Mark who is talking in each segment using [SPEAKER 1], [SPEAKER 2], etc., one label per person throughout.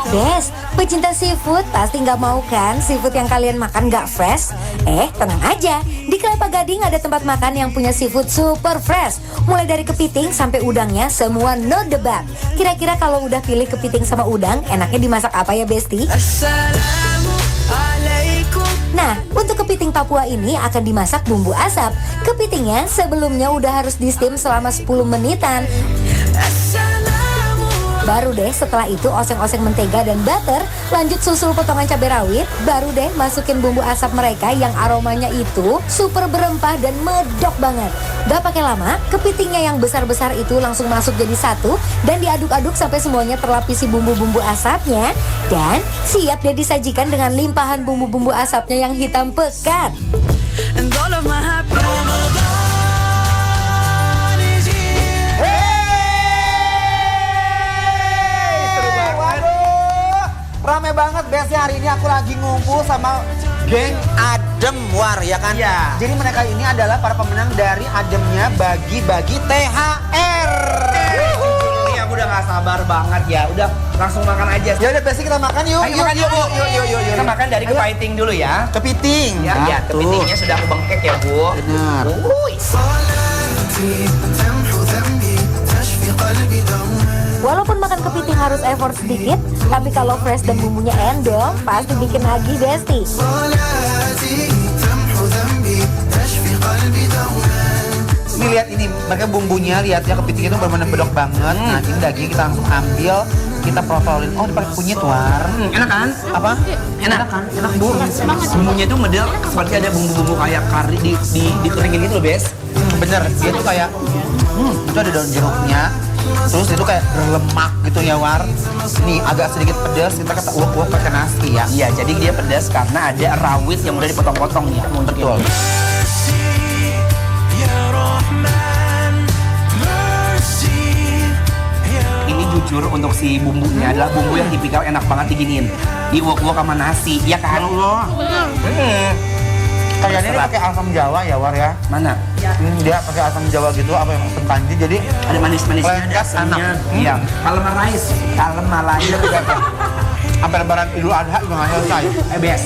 [SPEAKER 1] Bes, pecinta seafood pasti nggak mau kan seafood yang kalian makan nggak fresh? Tenang aja, di Kelapa Gading ada tempat makan yang punya seafood super fresh. Mulai dari kepiting sampai udangnya, semua no debat. Kira-kira kalau udah pilih kepiting sama udang, enaknya dimasak apa ya Besti? Nah, untuk kepiting Papua ini akan dimasak bumbu asap. Kepitingnya sebelumnya udah harus di steam selama 10 menitan. Baru deh setelah itu oseng-oseng mentega dan butter, lanjut susul potongan cabai rawit, baru deh masukin bumbu asap mereka yang aromanya itu super berempah dan medok banget. Gak pakai lama, kepitingnya yang besar-besar itu langsung masuk jadi satu dan diaduk-aduk sampai semuanya terlapisi bumbu-bumbu asapnya. Dan siap deh disajikan dengan limpahan bumbu-bumbu asapnya yang hitam pekat.
[SPEAKER 2] Rame banget Besnya hari ini aku lagi ngumpul sama geng Adem War ya kan?
[SPEAKER 3] Iya.
[SPEAKER 2] Jadi mereka ini adalah para pemenang dari Ademnya bagi-bagi THR.
[SPEAKER 3] Ini aku udah gak sabar banget ya. Udah langsung makan aja.
[SPEAKER 2] Ya udah Besi kita makan yuk.
[SPEAKER 3] Ayo makan yuk, Bu. Yuk. Kita makan dari kepiting dulu ya.
[SPEAKER 2] Kepiting.
[SPEAKER 3] Ya, kepitingnya sudah aku bengkek ya, Bu.
[SPEAKER 2] Benar.
[SPEAKER 1] Walaupun makan kepiting harus effort sedikit, tapi kalau fresh dan bumbunya endong, pasti bikin lagi Besti.
[SPEAKER 2] Ini lihat ini, mereka bumbunya lihat ya kepitingnya itu benar-benar bedok banget. Nah ini daging kita langsung ambil, kita protolin. Oh dipakai kunyit War.
[SPEAKER 3] Enak kan?
[SPEAKER 2] Apa?
[SPEAKER 3] Enak kan? Enak, Bu. Bumbunya tuh model seperti ada bumbu-bumbu kayak kari dikeringin gitu loh, Bes.
[SPEAKER 2] Bener, dia tuh kayak itu ada daun jeruknya. Terus itu kayak berlemak gitu ya War. Nih agak sedikit pedas, kita kata uap-uap pakai nasi ya.
[SPEAKER 3] Iya, jadi dia pedas karena ada rawit yang udah dipotong-potong ya.
[SPEAKER 2] Betul.
[SPEAKER 3] Ini jujur untuk si bumbunya adalah bumbu yang tipikal enak banget diginiin. Diuak-uak sama nasi, ya kan?
[SPEAKER 2] Allah. Kayaknya ini pakai asam Jawa ya War ya.
[SPEAKER 3] Mana?
[SPEAKER 2] Dia pakai asam Jawa gitu apa yang asam kanji jadi
[SPEAKER 3] Ada manis-manisnya, ada
[SPEAKER 2] lengket,
[SPEAKER 3] asamnya.
[SPEAKER 2] enak.
[SPEAKER 3] Iya. Kalem rice, kalem malaya.
[SPEAKER 2] sampai lebaran Idul Adha juga nggak selesai.
[SPEAKER 3] Bes.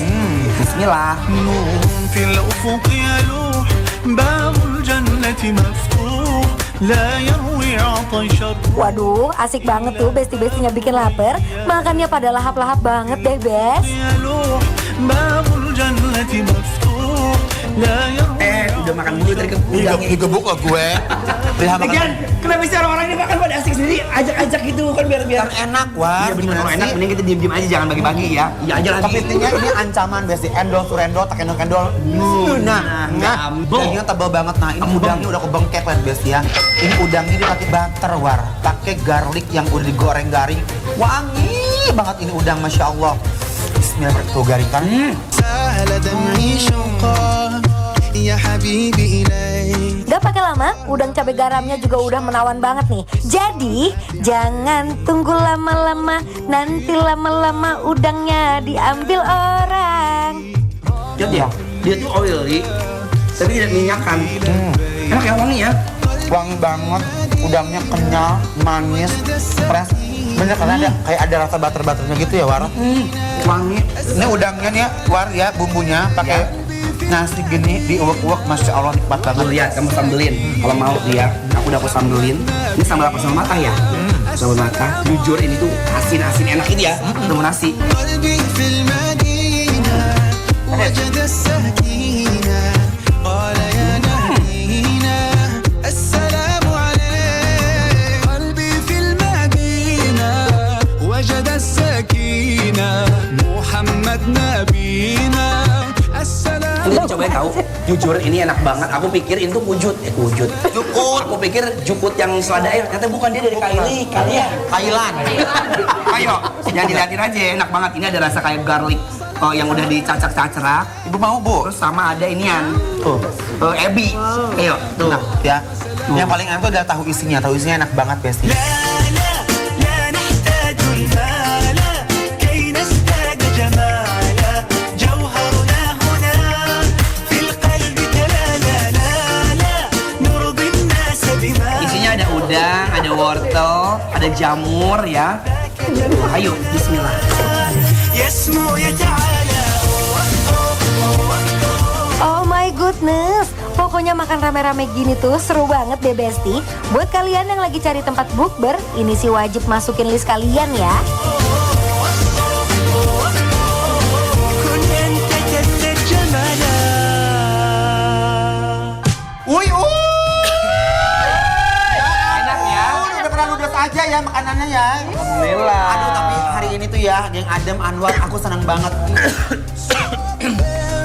[SPEAKER 3] Bismillah.
[SPEAKER 4] في الأفق يلوح باب الجنة مفتوح لا يروي عطش
[SPEAKER 1] Waduh, asik banget tuh Besti-bestinya bikin lapar. Makannya pada lahap-lahap banget deh, Bes.
[SPEAKER 4] يلوح باب الجنة مفتوح لا يروي
[SPEAKER 3] Udah makan dulu dari udangnya.
[SPEAKER 2] Digebuk ke gue. Lihat makan.
[SPEAKER 3] Lagian, kenapa sih orang-orang ini makan pada asik sendiri? Ajak-ajak gitu kan biar
[SPEAKER 2] Kan enak War.
[SPEAKER 3] Iya bener, kalau
[SPEAKER 2] Gimana
[SPEAKER 3] enak
[SPEAKER 2] sih?
[SPEAKER 3] mending kita diem-diem aja, jangan bagi-bagi ya. Iya aja lagi.
[SPEAKER 2] Kepitingnya ini ancaman Besti, endol surendol, tak endol-endol. Nah, dagingnya tebal banget. Nah, ini udangnya udah kebengkek kan Besti ya. Ini udangnya dipakai butter War, pakai garlic yang udah digoreng garing. Wangi banget ini udang, masya Allah. Bismillah, tuh garingkan.
[SPEAKER 4] سال دمعي شوقا يا حبيبي إليك
[SPEAKER 1] Gak pakai lama, udang cabai garamnya juga udah menawan banget nih. Jadi, jangan tunggu lama-lama, nanti lama-lama udangnya diambil orang.
[SPEAKER 3] Ya, dia tuh oily, tapi tidak minyakan. Enak ya, wangi ya.
[SPEAKER 2] Wangi banget, udangnya kenyal, manis, fresh. Bener karena ada kayak ada rasa butter-butternya gitu ya War.
[SPEAKER 3] Wangi.
[SPEAKER 2] Ini udangnya nih War ya, bumbunya pakai nasi gini diuak-uak, masya Allah nikmat banget.
[SPEAKER 3] Tuh lihat, kamu sambelin. Kalau mau dia, aku sambelin. Ini sambal apa sambal mata ya? Sambal mata. Jujur ini tuh asin-asin enak ini ya. Ketemu nasi.
[SPEAKER 4] قلبي في المدينة وجد السكينة قال يا نهينا السلام عليك قلبي في المدينة وجد السكينة محمد نبينا السلام
[SPEAKER 3] Ini cobain tahu. Jujur ini enak banget. Aku pikir itu wujud. Wujud. Jukut. Aku pikir jukut yang selada air. Ternyata bukan, dia dari Kaili. Kalian.
[SPEAKER 2] Thailand.
[SPEAKER 3] Ayo, jangan dilihatin aja, enak banget. Ini ada rasa kayak garlic yang udah dicacak-cacrak.
[SPEAKER 2] Ibu mau Bu?
[SPEAKER 3] Terus sama ada inian.
[SPEAKER 2] Tuh.
[SPEAKER 3] Ebi. Ayo, tuh.
[SPEAKER 2] Nah, ya. Yang paling enak tuh adalah tahu isinya. Tahu isinya enak banget Besti.
[SPEAKER 4] لا لا نحتاج المال كي نزداد جمالا جوهرنا هنا في القلب لا نرضي الناس بما
[SPEAKER 3] Isinya ada udang, ada wortel, ada jamur ya. Ayo, bismillah.
[SPEAKER 4] يسمو يتعالى
[SPEAKER 1] Oh my goodness, pokoknya makan rame-rame gini tuh seru banget deh Besti. Buat kalian yang lagi cari tempat bukber, ini sih wajib masukin list kalian ya.
[SPEAKER 4] كن أنت كالثلج جمالا
[SPEAKER 2] Uy,
[SPEAKER 3] Enak ya?
[SPEAKER 2] udah pernah ludes aja ya makanannya ya.
[SPEAKER 3] Alhamdulillah.
[SPEAKER 2] Aduh, tapi hari ini tuh ya, geng Adem Anwar, aku senang banget.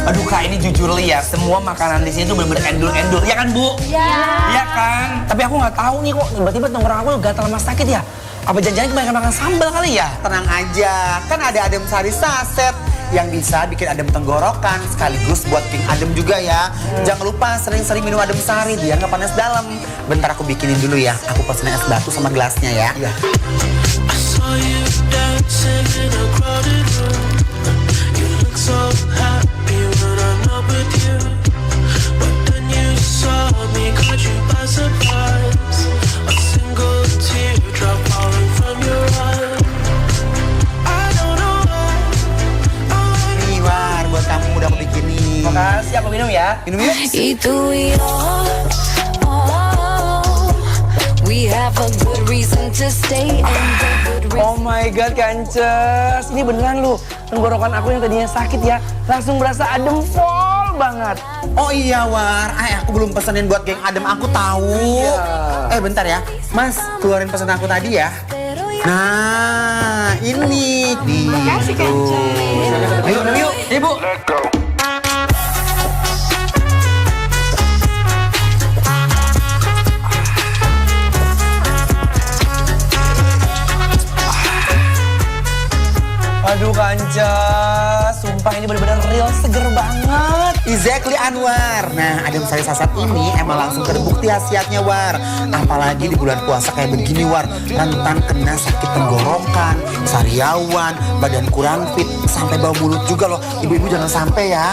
[SPEAKER 3] Aduh Kak, ini jujur li ya, semua makanan di sini tuh bener-bener endul-endul, ya kan Bu?
[SPEAKER 1] Iya.
[SPEAKER 3] Iya kan? Tapi aku nggak tahu nih kok tiba-tiba tenggorok aku gatal sama sakit ya. Apa jangan-jangan kebanyakan makan sambal kali ya?
[SPEAKER 2] Tenang aja, kan ada Adem Sari Saset yang bisa bikin adem tenggorokan sekaligus buat King Adem juga ya. Jangan lupa sering-sering minum Adem Sari biar nggak panas dalam. Bentar aku bikinin dulu ya. Aku pesenin es batu sama gelasnya ya.
[SPEAKER 3] Iya.
[SPEAKER 4] I saw you dancing in a crowded room. You look so happy when I'm not with you. But then you saw me, caught you by surprise. A single teardrop falling from your eye. I don't know why.
[SPEAKER 2] Nih War, buat kamu udah aku bikinin.
[SPEAKER 3] Makasih, aku minum ya.
[SPEAKER 2] Minum yuk.
[SPEAKER 5] Itu we have a good reason to stay and a good reason.
[SPEAKER 3] Oh my god, Kances. Ini beneran lu. Tenggorokan aku yang tadinya sakit ya, langsung berasa adem full banget.
[SPEAKER 2] Oh iya War, aku belum pesenin buat geng Adem aku tahu.
[SPEAKER 3] Iya.
[SPEAKER 2] Bentar ya, Mas keluarin pesan aku tadi ya. Nah, ini. Makasih Kances.
[SPEAKER 3] Ayo, minum yuk. Ibu. Aduh Kances, sumpah ini bener-bener real, seger banget.
[SPEAKER 2] Exactly Anwar. Nah, Adem Sari Saset ini emang langsung terbukti khasiatnya War. Apalagi di bulan puasa kayak begini War, rentan kena sakit tenggorokan, sariawan, badan kurang fit, sampai bau mulut juga loh. Ibu-ibu jangan sampai ya.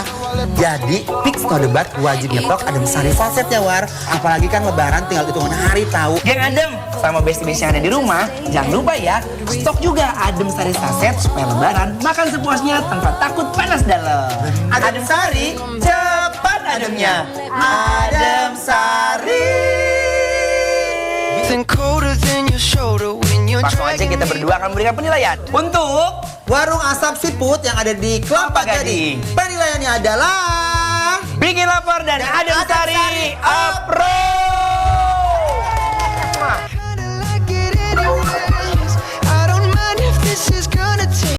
[SPEAKER 2] Jadi fix no debat wajib nyetok Adem Sari Saset ya War. Apalagi kan lebaran tinggal hitungan hari tahu.
[SPEAKER 3] Geng Adem, sama besti-besti yang ada di rumah, jangan lupa ya, stok juga Adem Sari Saset supaya lebaran makan sepuasnya tanpa takut panas dalam.
[SPEAKER 2] Adem Sari, cepat ademnya. Adem Sari.
[SPEAKER 4] Then colder than your shoulder when you're
[SPEAKER 3] Langsung aja kita berdua akan memberikan penilaian untuk
[SPEAKER 2] Warung Asap Seafood yang ada di Kelapa Gading. Penilaiannya adalah
[SPEAKER 3] Bikin Lapar dan Adem Sari Approve.